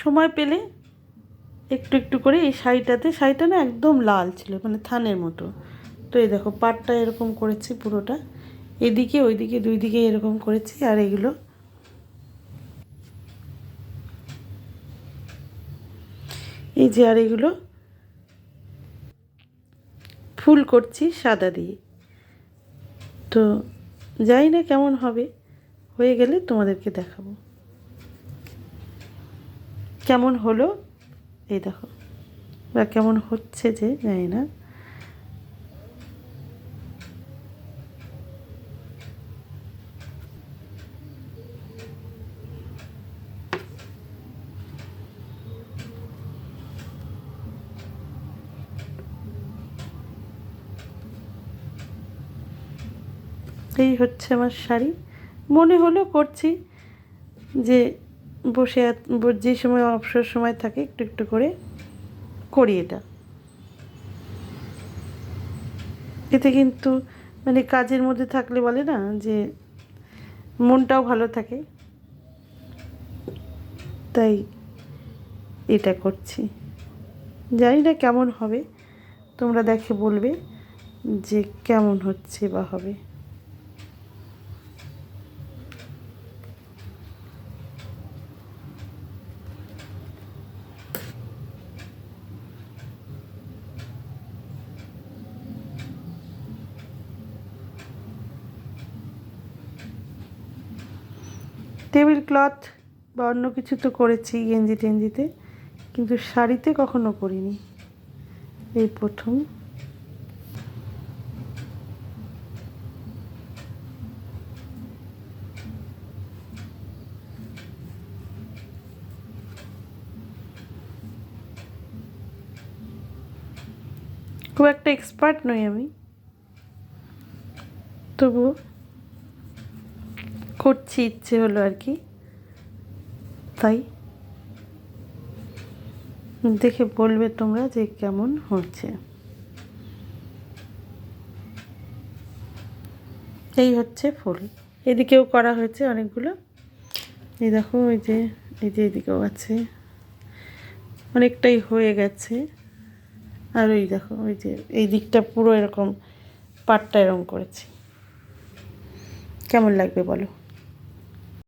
সময় পেলে একটু একটু করে এই শাড়িটা না একদম লাল ছিল, মানে থানের মতো। তো এই দেখো পাটটা এরকম করেছি পুরোটা, এদিকে ওইদিকে দুই দিকে এরকম করেছি। আর এগুলো এই যে, আর এগুলো ফুল করছি সাদা দিয়ে। তো জানি না কেমন হবে, হয়ে গেলে তোমাদেরকে দেখাবো কেমন হলো। এই দেখো বা কেমন হচ্ছে যে জানি না। এই হচ্ছে আমার শাড়ি। মনে হলো করছি যে বসে যে সময় অবসর সময় থাকে একটু একটু করে করি এটা। এতে কিন্তু মানে কাজের মধ্যে থাকলে বলে না যে মনটাও ভালো থাকে, তাই এটা করছি। জানি না কেমন হবে, তোমরা দেখে বলবে যে কেমন হচ্ছে বা হবে। টেবিল ক্লথ বা অন্য কিছু তো করেছি গেঞ্জি টেঞ্জিতে, কিন্তু শাড়িতে কখনো করিনি, এই প্রথম। খুব একটা এক্সপার্ট নই আমি, তবুও করছি, ইচ্ছে হলো আর কি, তাই দেখে বলবে তোমরা যে কেমন হচ্ছে। এই হচ্ছে ফুল, এদিকেও করা হয়েছে অনেকগুলো। এই দেখো এই যে এদিকেও আছে, অনেকটাই হয়ে গেছে। আর ওই দেখো ওই যে এই দিকটা পুরো এরকম পাটটা এরকম করেছি। কেমন লাগবে বলো।